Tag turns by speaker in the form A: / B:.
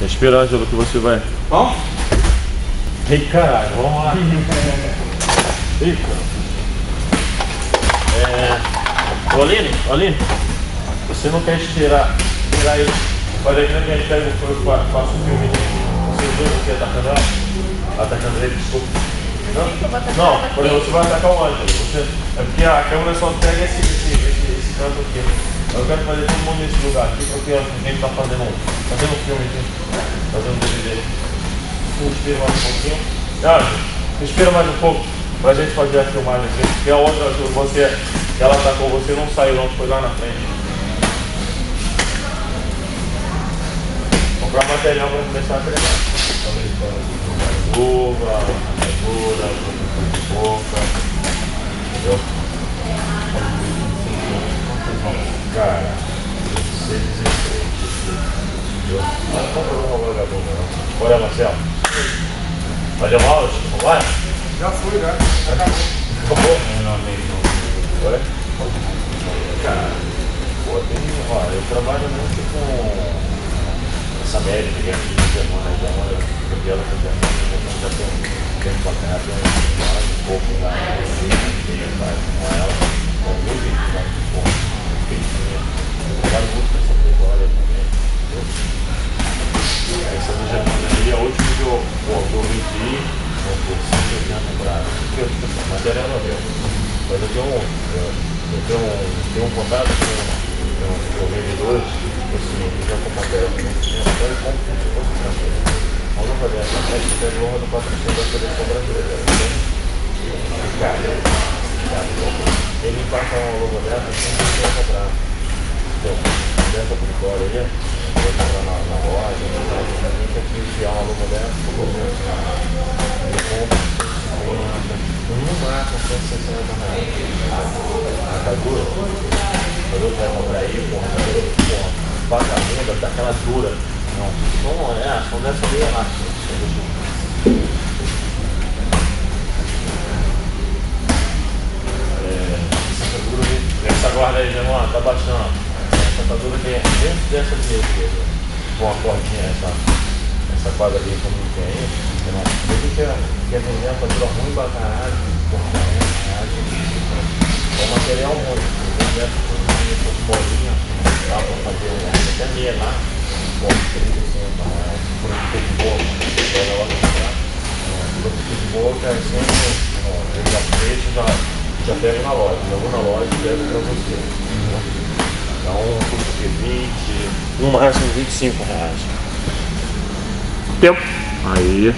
A: Respira, Ângelo, que você vai.
B: Vamos?
A: Ei, caralho, vamos lá. Eita. Oline, você não quer tirar ele. Olha aí, que a gente pega o faço um filme de vocês dois aqui atacando ele, desculpa. Não, por exemplo, você vai atacar o Ângelo. É porque a câmera só pega esse canto aqui. Eu quero fazer todo mundo nesse lugar aqui, porque a gente tá fazendo um filme aqui, fazendo um DVD. Respira mais um pouquinho. Respira mais um pouco pra gente fazer a filmagem aqui. Porque a outra, ela atacou você, não saiu não, foi lá na frente. Comprar material pra começar a treinar. Luva, segura, boca. Entendeu? Cara, 16. Entendeu? Não compra uma vagabunda não. Olha, Marcelo. Vai levar aula? Vai?
B: Já fui, já.
A: Acabou? Não, Olha. Cara, eu trabalho muito com essa médica que é aqui de semana, Gabriela, já tem um tempo pra cá, tem um pouco já, com ela, com o meu vídeo, né? Eu trabalho muito com essa pecuária também, entendeu? Essa do Germana ali, a última que eu vendi, por 180 pratos, porque a matéria é novela. Mas eu tenho um contato com vendedores, assim, já com matéria também, eu compro como se fosse brasileiro. A luva dessa, a gente pega a luva do patrocínio da seleção brasileira, ele passa uma luva dessa, assim, não tem comprar. Então, dessa por fora aí, vai comprar na loja, a gente aqui enfiar uma luva dessa, ele compra no máximo 160 reais. A Cagura, quando vai comprar aí, porra, vagabunda, daquela dura. Não, são dessa meia lá. Essa guarda aí, Gemona, tá baixando. Essa atadura tem dentro dessa aqui, com a cordinha, essa quadra ali como não tem aí. Ele quer vender uma atadura ruim pra caralho, por caralho. É um material ruim. Tem essas bolinhas lá pra fazer até meia lá. Bom, 35 reais. Produto de boa, pega lá pra comprar. Produto de boa que é sempre, eu já fecho, já pego na loja, jogo na loja e pego pra você. Então, custa aqui 20, no máximo 25 reais. Tempo. Aí.